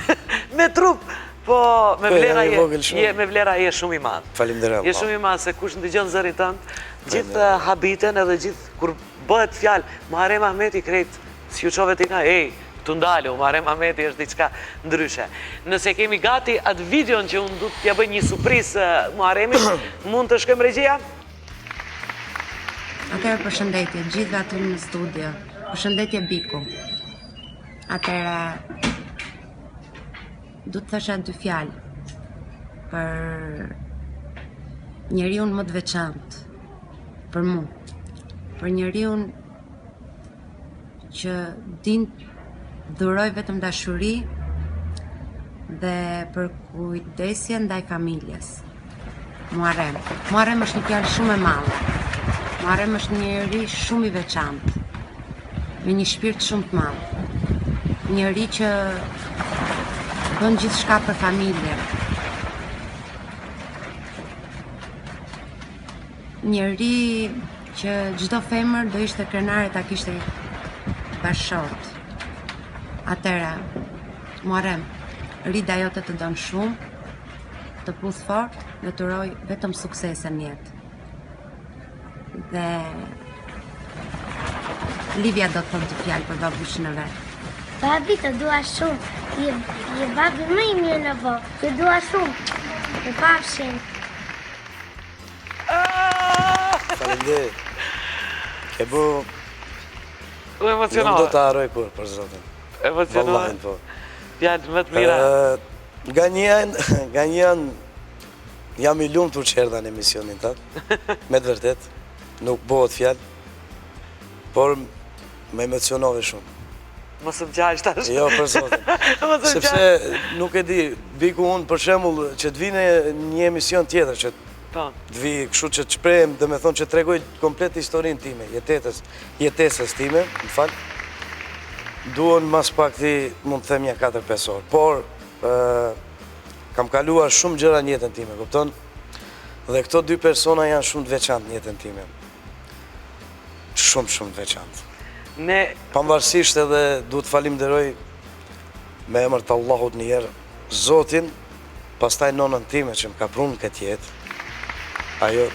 me trup. Po, me vlera je shumë i madhë. Faleminderit. Je shumë i madhë, se kush ndëgjon zërin tënd, gjithë habiten edhe gjithë, kur bëhet fjalë, Muharrem Ahmeti krejt, si ju qove ti ka, të ndalu, Muharrem Ahmeti është diçka ndryshe. Nëse kemi gati atë videon që unë du t'ja bëj një surprizë Muharremit, mund të shkojmë regjia? Atëherë përshëndetje, gjithë aty në studio. Përshëndetje Biku. Atëherë, du të thësha dy fjalë për njeriun më të veçantë, për mu, për njeriun që din dhuroj vetëm dashuri dhe për kujdesje ndaj familjes. Muharrem. Muharrem është një fjalë shumë e madhe. Muharrem është një njeri shumë i veçantë, me një shpirt shumë të madh. Njeri që bën gjithë shka për familje. Njeri që çdo femër do ishte krenare ta kishte bashkëshort. Atëra, Muharrem, rida jote të don shumë, të puth fort dhe të uroj vetëm suksese në jetë. Dhe Livia do të thonë të fjalë për babushën e vet. Babi, të dua shumë. Je babi më i mirë në botë. Të dua shumë. Të pafshim. Faleminderit. Ke bu... U emocionova. Nuk do të harroj kur, për zotin. Emocionova. Vallahin, po. Fjalë më të mira. Nga një jam i lumtur që erdha në emisionin tëtë, me të vërtet, nuk bëhet fjalë, por më emocionove shumë. Mos më qaq tash. Jo, për zotin. Sepse nuk e di, Biku unë për shembull që të vine një emision tjetër, që të vi kështu që të shprehem, dhe me thonë që të tregoj komplet historinë time, jetesës time, më falë, duon mas pak ti mund të them një 4-5 orë, por kam kaluar shumë gjëra në jetën time, kupton? Dhe këto dy persona janë shumë të veçantë në jetën time. Shumë të veçantë. Pavarësisht edhe duhet falimderoj me emër të Allahut një herë Zotin, pastaj nonën time që më ka prunë këtë jetë. Ajo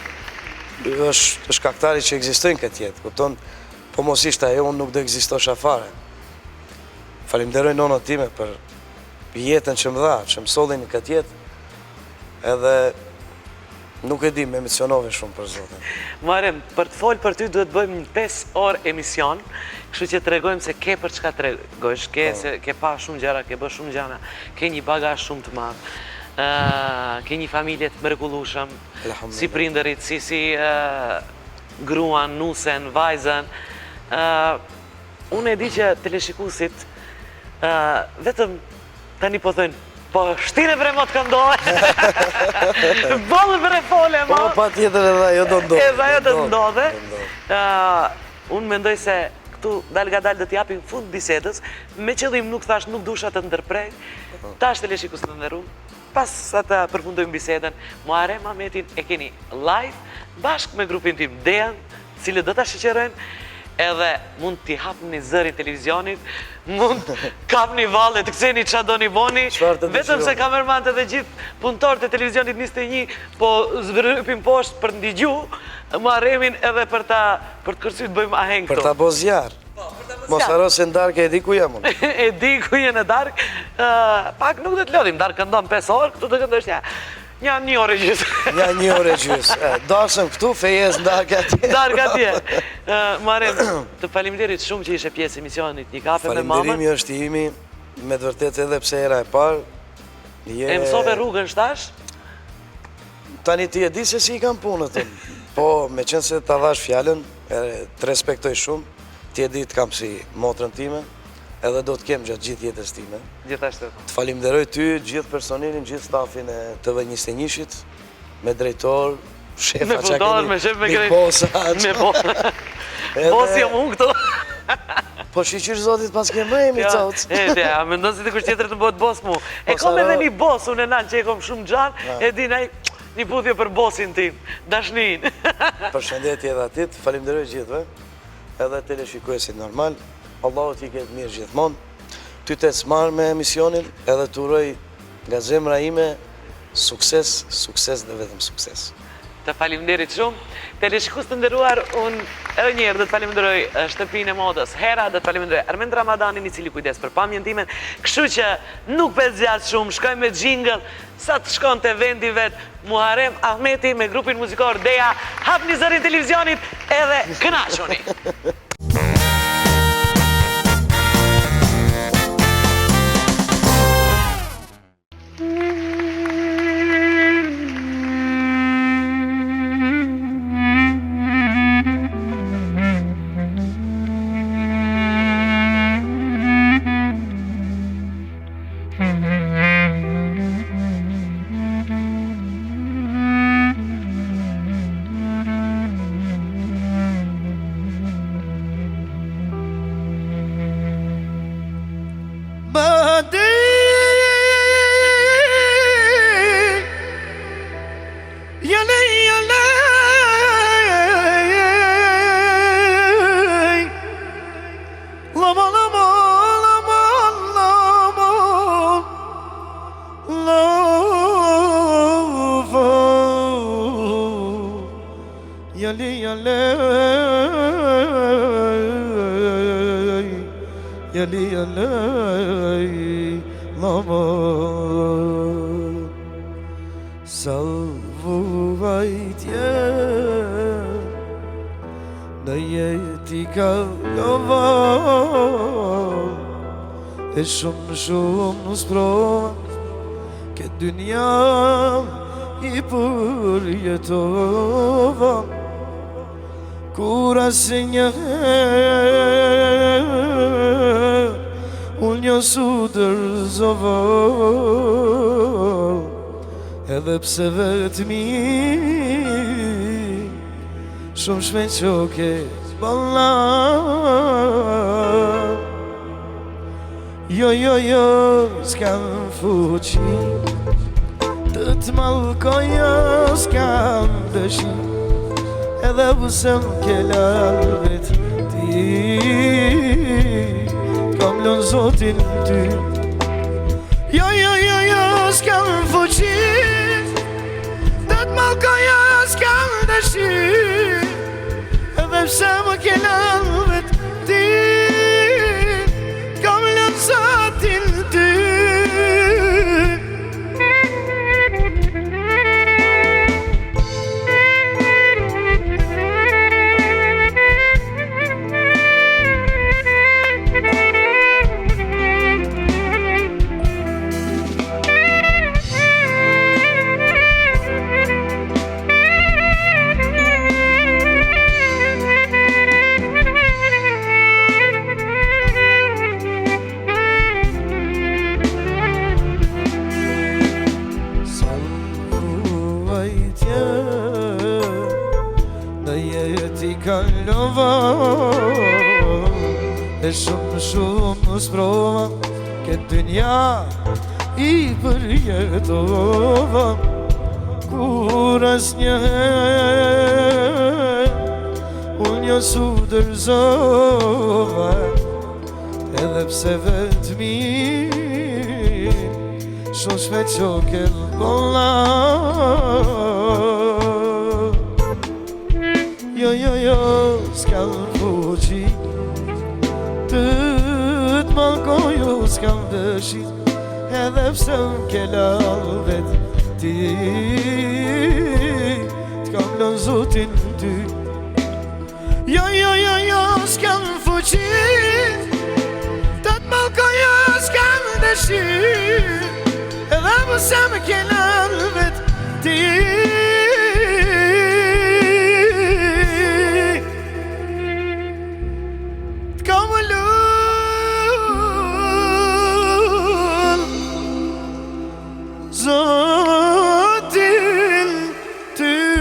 është shkaktari që ekzistojnë këtë jetë, kupton? Po mos ishte ajo, unë nuk do ekzistosha fare. Falimderoj nonën time për jetën që më dha, që më solli në këtë jetë, edhe Nuk e di, me emisionove shumë për zotin. Muharrem, për të folë për ty duhet bëjmë një 5 orë emision, kështu që të regojmë se ke për çka të regojsh, ke pa shumë gjëra, ke bë shumë gjëra, ke një bagazh shumë të madh, ke një familje të mrekullueshëm, si prindërit, si gruan, nusen, vajzën. Unë e di që teleshikuesit vetëm tani po thënë, po shtire për e mot këndohet. Bollë për e fole, Po, pa tjetër edhe ajo do ndodhe. Edhe ajo do ndodhe. Unë mendoj se këtu dal nga dal do t'japim fund bisedës, me qëllim nuk thash nuk dusha të ndërprej, tash teleshikues të nderuar, pas sa të përfundojmë bisedën, Muharrem Ahmetin e keni live bashkë me grupin tim Dejan, cilë do ta shoqërojnë. Edhe mund t'i hapni zërin televizionit, mund kapni valle të ktheni çfarë doni boni, vetëm se kamermanët edhe gjithë punëtorët e televizionit 21 po zbrypin poshtë për të ndigjuar Muharremin edhe për të kërcyt bëjmë aheng këtu. Për ta bo zjarr. Mos haro se në darkë e di ku jam unë. E di ku je në darkë, pak nuk do të lodhim, darkë këndon 5 orë, këtu të këndosh një orë e gjysë. Një orë e gjysë. Dasëm këtu, fejes darkë atje. Darkë atje. Muharrem, të faleminderit shumë që ishe pjesë emisionit Një kafe me mamën. Faleminderimi është i imi, me të vërtet edhe pse era e parë. E mësove rrugën shtash? Tani ti e di se si i kam punët unë. Po, me qenë se ta dhash fjallën, të respektoj shumë, ti e di të kam si motrën time, edhe do të kem gjatë gjithë jetës time. Gjithashtu. Të falimderoj ty, gjithë personelin, gjithë stafin e TV21-shit, me drejtor, shefa që keni, me shef, me krejt. Me bosi jam unë këto. Po shiqyr zotit pas ke më emi cauc. A me ndonë si të kush tjetër të bëhet bos mu. E kom edhe një bos, unë e nanë që e kom shumë gjanë, e di një puthje për bosin tim, dashnin. Përshëndetje edhe atit, falimderoj gjithëve, edhe teleshikuesit normal. Allahu t'i ketë mirë gjithmonë, ty të smarë me emisionin, edhe të uroj nga zemra ime sukses, sukses dhe vetëm sukses. Të falimderit shumë. Teleshikues të nderuar, unë edhe njerë dhe të falimderoj shtëpinë e modës Hera, dhe të falimderoj Armend Ramadanin, i cili kujdes për pamjen time, kështu që nuk pe zjarë shumë, shkoj me jingle, sa të shkon të vendi vetë Muharrem Ahmeti me grupin muzikor Deja, hapni zërin televizionit edhe kënaquni. Shumë sprova ke dynja i përjetova, kur asnjëherë unë jo su dërzova, edhe pse vetëmi shumë shpejt që ke balla. Jo, s'kam fuqi të t'mallkoj, s'kam dëshi, edhe pëse m'ke lalvet ti, kam lën zotin ty. Jo, s'kam fuqi të t'mallkoj, s'kam dëshi, edhe pëse m'ke lalvet ti, zotin ty. kalova e shumë më sprova këtë dynja I përjetova kur asnjëherë unë jo su dërzova edhe pse vetëmi shumë shpejt që kellë bolla Jo, s'kam fuqi të t'malkoj s'kam dëshit edhe pse m'ke lallë vetë ti t'kam lënë zotin ty Jo, s'kam fuqi të t'malkoj s'kam dëshit edhe pse m'ke lallë vetë ti Zotin ty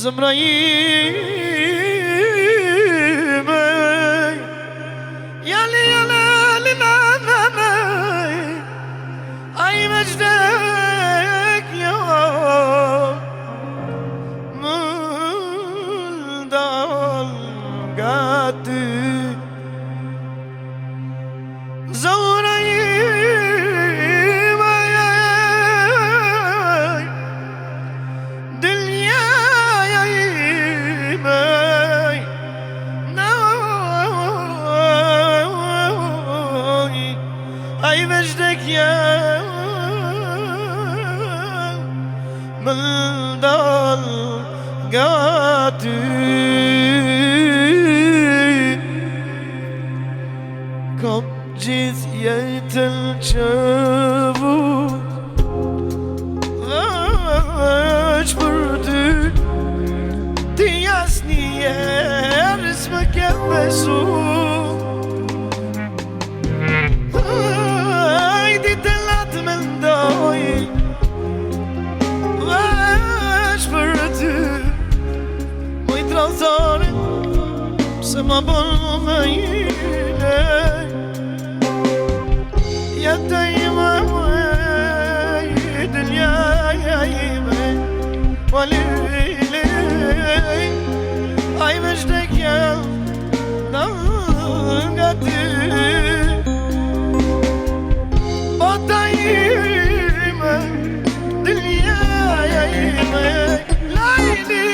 Zemra ime Jali Ai me qdek jo Më dal nga ty Zemra Ai veç dek jam Më dal nga ty Kam gjithë jetën që vut Veç për ty Ti asnjëherë s'më ke besu Se ma bon me jile Jeta ime Dënjaja ime Walile Ai veç tek jam nga ty Bota ime Dënjaja ime Lajli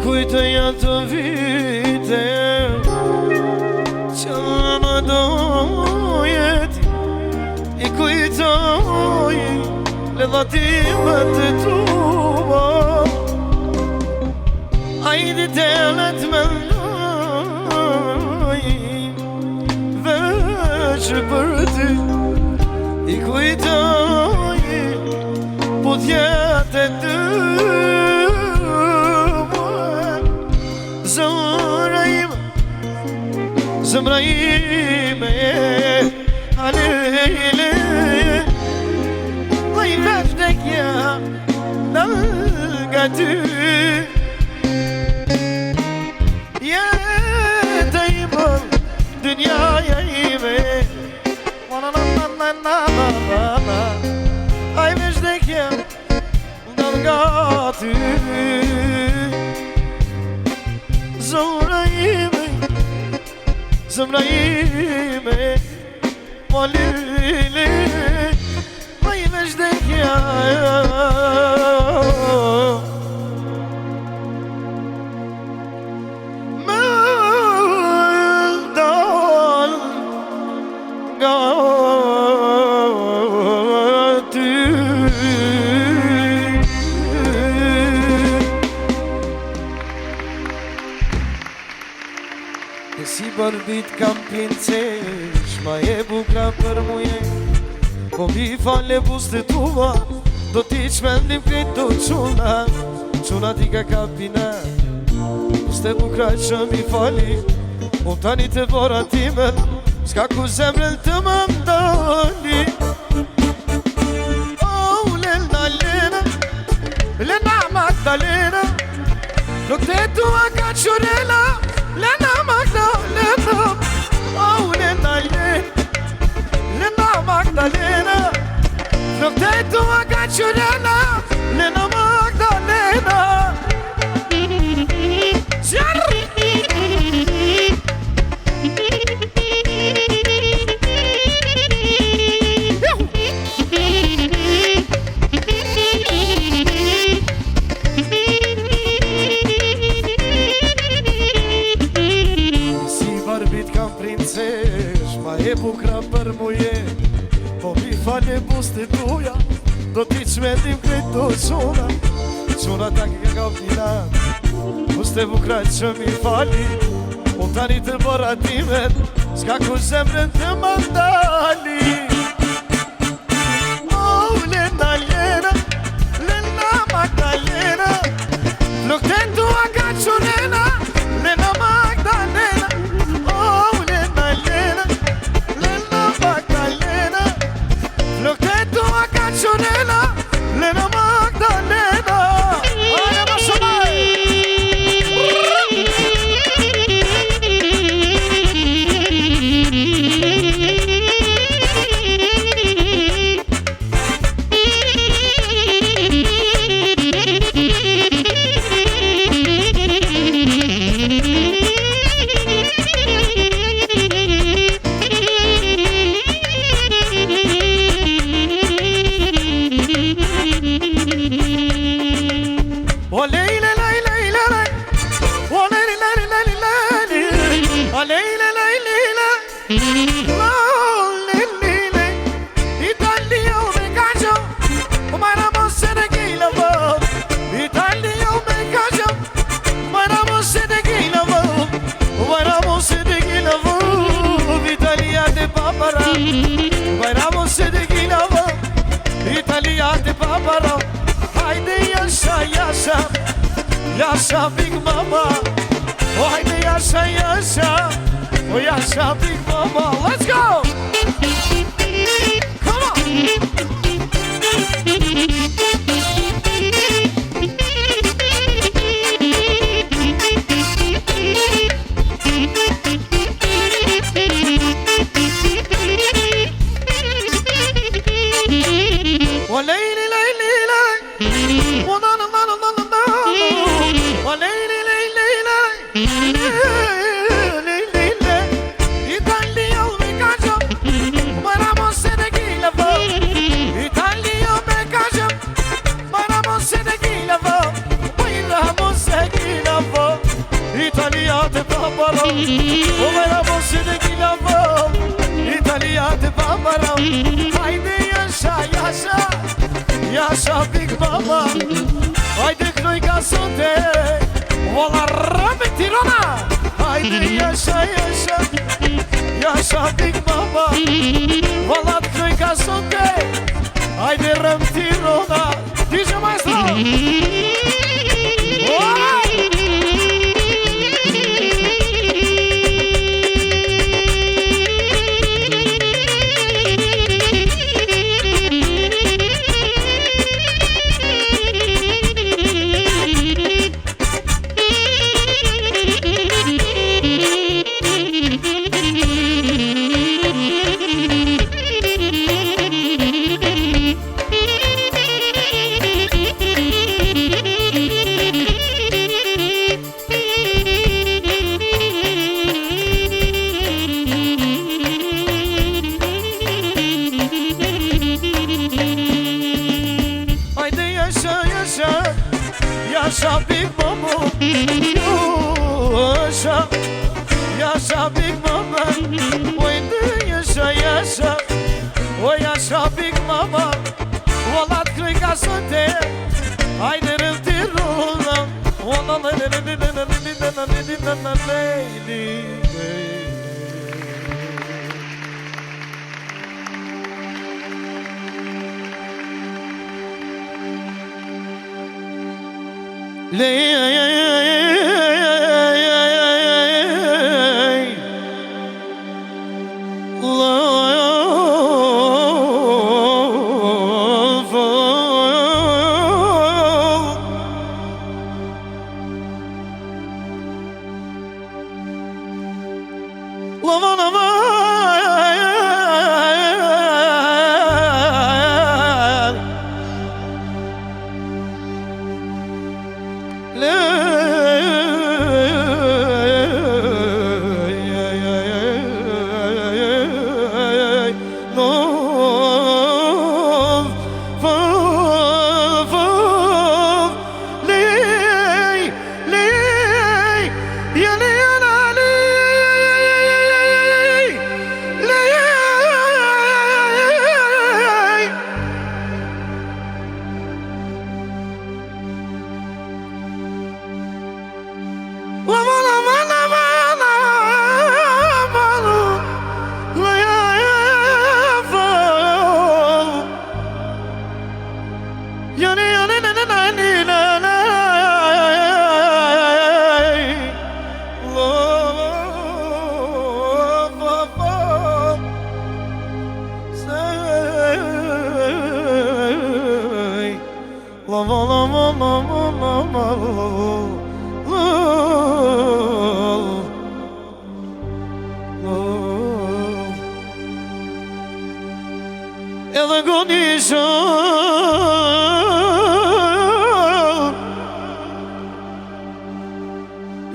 Kujtoj ato vite që më dojet I kujtoj ledhatimet e tua Ai ditelet me ndoj Veç për ty I kujtoj po t'jetë e ty zemra ime alele Ai vështekja nga ty Jeta ime, dynjaja ime Ai vështekja nga ty Zemra ime Malili Ai vështekja Më dal nga ty E si barbit kam princesh Ma e bukra për muje Po mi fale buste tua Do t'i qmendim krejt do quna Quna ti ka kapina Buste bukra që mi fali O tani të bora time Ska ku zemrën të më mdali Oh, Lena, Lena Lena Magdalena Nuk te tua ka qurela Lena Magdalena Oh, Lena, Lena Lena Magdalena Nuk te tua ka qurela Lena Magdalena Zjarë Ma e bukra për muje Po mi fale buste tuja Do t'i qmendim krejt do quna Quna ta ke ka pina Buste bukra që mi fali O tani të bora timet Ska ku zemrën të mandali Oh, Lena, Lena Lena Magdalena Nuk të tua ka qunena Lena Magdalena Oh, Lena, Lena Lena Magdalena Nuk te tua ka qunena Lena Magdalena Ajde ma shumaj Yasha Big Mama Oh, haydi yaşa yaşa Oh, yaşa Big Mama Let's go! Come on! Oh, lady, lady, lady Oh, no, no, no, no, no, no Oh, lady, lady, lady Italia, me cajo Maramos se de gilavo Italia, me cajo Maramos se de gilavo Maramos se de gilavo Italia, te paparo Maramos se de gilavo Italia, te paparo Haydi yaşa, yaşa Yaşa Big Mama Haydi knoj gazote Vola rame Tirana Haydi yaşa yaşa Yaşa Big Mama Vola knoj gazote Haydi ram Tirana DJ Maestro Yaşa Big Mama, yaşa Big Mama, oydu yaşa, o yaşa Big Mama, volat kırıka söte, aynerim tirula, ona Edhe godisho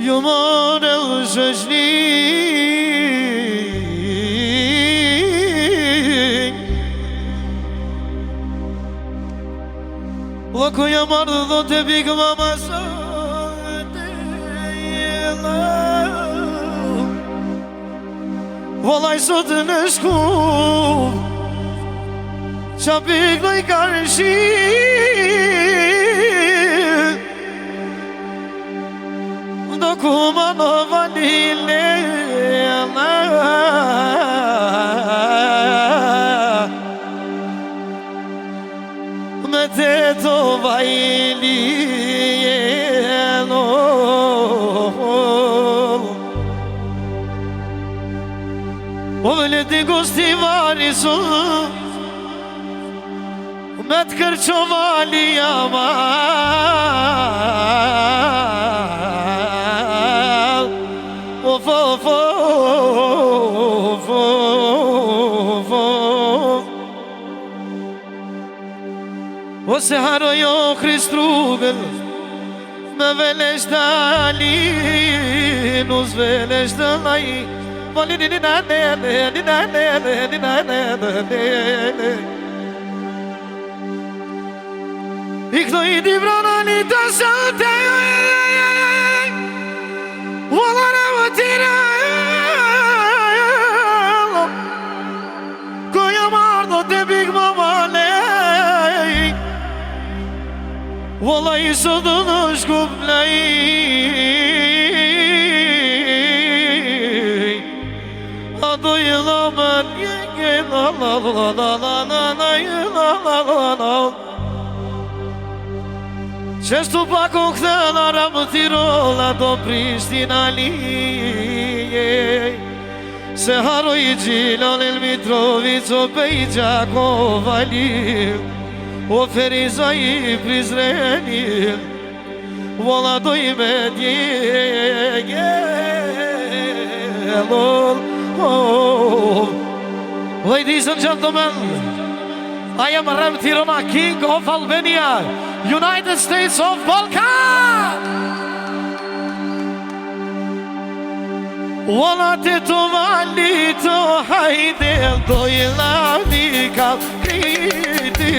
Jo mare dhe shëshni Dhe ku jam ardhë dhe të bikë mama sëte Vëllaj sotë në shku Qa pik në I karëshi Do ku ma në vanile Me te to vajli O vële ti gusti vari su Me të kërqovali jamal Of, of, of, of, of Ose harojo Kristrugën Me velesh të alin Us velesh të laj Vali ni I këto I di vrana një të shëte Vallare më tira Ko jam ardhë të big mamale Valla I sëtë në shkup lej Ato I dhamen jenge la la la la la la la la la Qeshtu pak o këthen aram Tirola do Prishtina lije Se haroj Gjilan il Mitrovic o Pejgja Kovalim O Feriza I Prizrenil Vola do I me djegelol Ladies and gentlemen, I am Rem Tirana, King of Albania, United States of Balkan. Wala te to vali to hajde do I lavi ka kriti.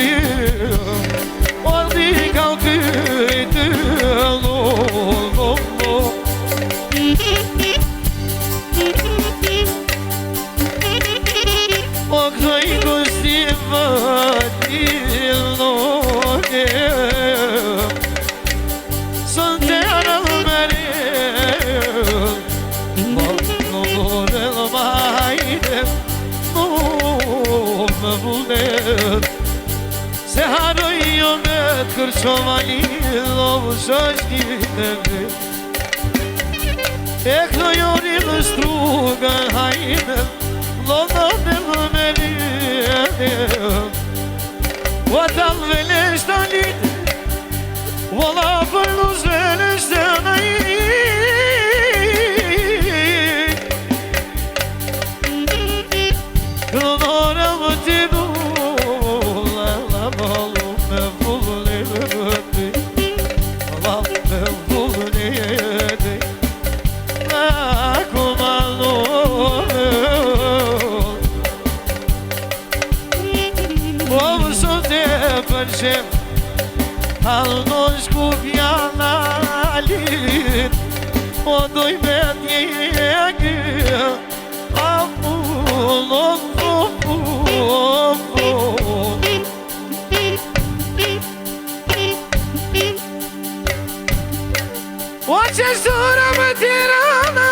Ordi ka kriti. kërqova një dhomë shështjit e vit E këto joni në strugën hajnë Lodha me mëmeri O tal velesh të litë Valla për nus velesh të nëjë Kënore më t'i du La malu me vullë një ti La me vullë një ti La ku malu Po më sot e përqem Halë në shkupja në alit Po doj me t'jegi O qështura më tirana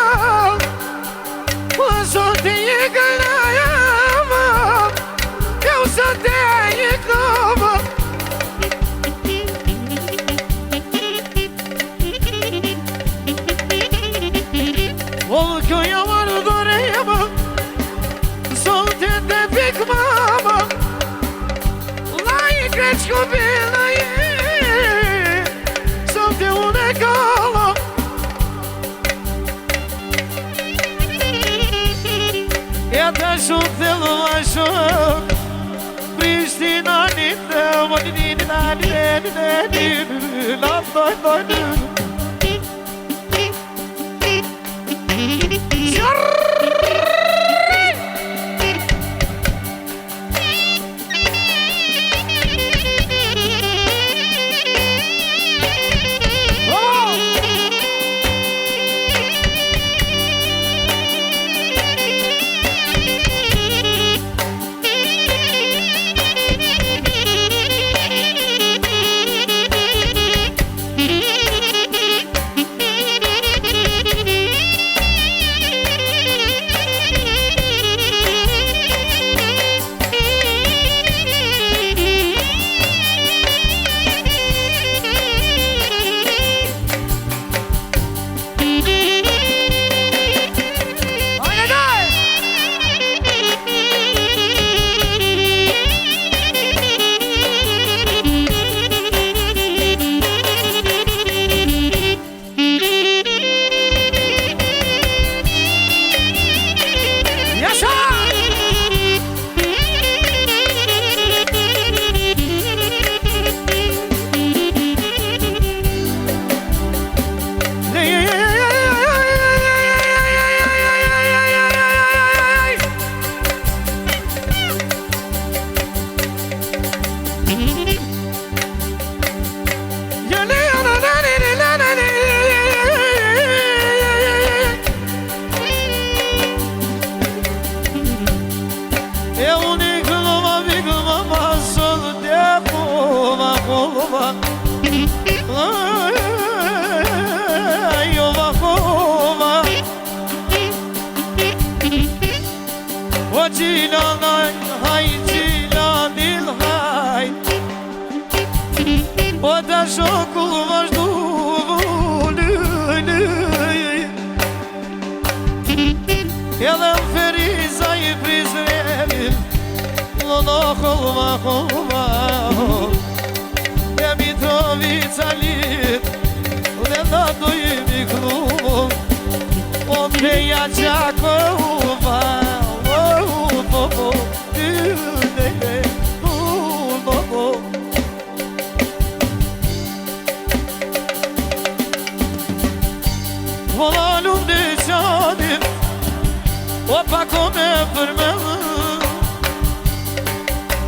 O sot e një këllajama E o sot e një këllajama O kjo jamar dhore jama Sot e të pik mama La i kreçko bila je Sot e unë e kalla E të shumë të lua shok Prishtina një të Vodi një La doj O da shokul vazhdu Edhe më feriza I prizremin Lono holma E Mitrovica lit Dhe da dojim I klub O preja Qakova Vola lumë dhe qadim O pako me përmel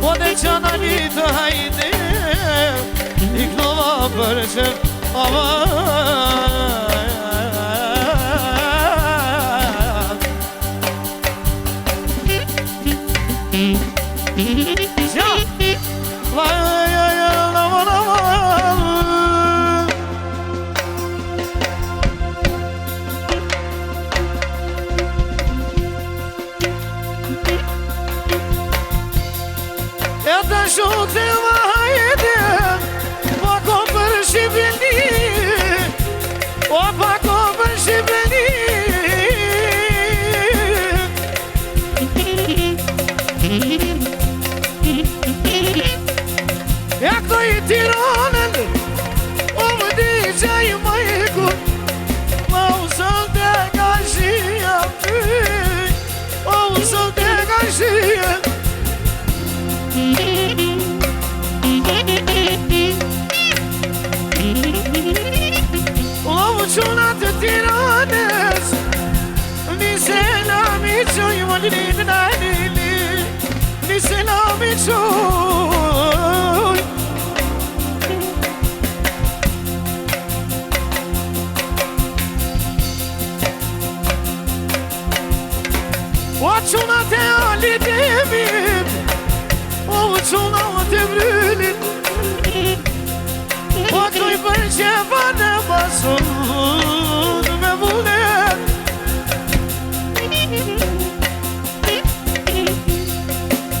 O dhe qana një të hajde I knova për qef Shuk të vajtë Po quj O quna të alit e min O quna të vrylit O kuj për qefa në basun me vullet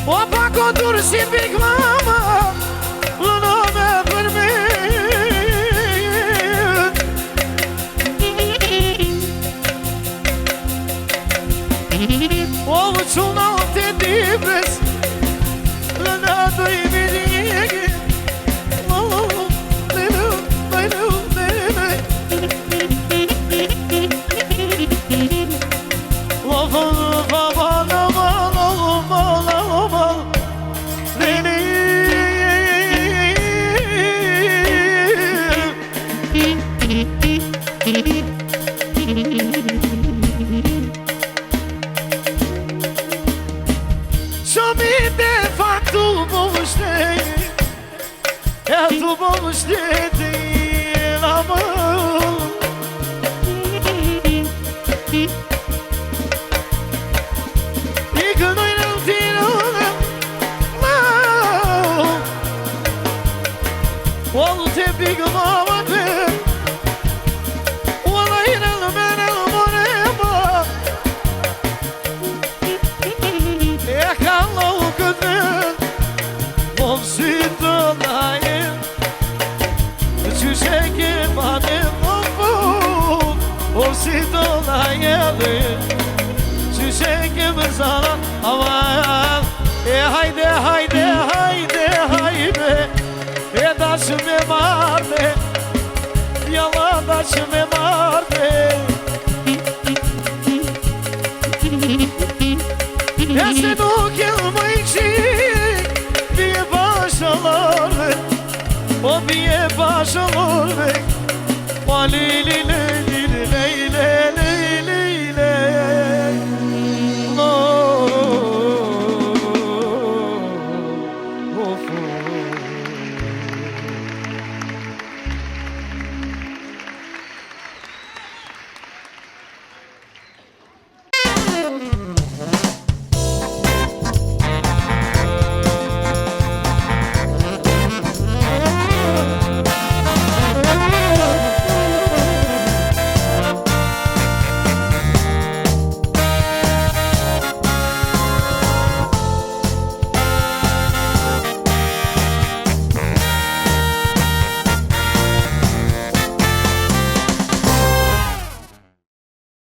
O pa kodur si Big Mama Lëno me përmit O quna të dibres Lëna të i vidjegi Big Mama did Well I ain't a man Yeah, hello, good man Mom, sit down, I am But you shake it, my name, oh, sit down, I am You shake it, but Zara, haydi, haydi, haydi, haydi Daşım me marde Yalan daşım me marde Ese nuk jelma I qik Bije bashalarve O bije bashalarve Pa li li li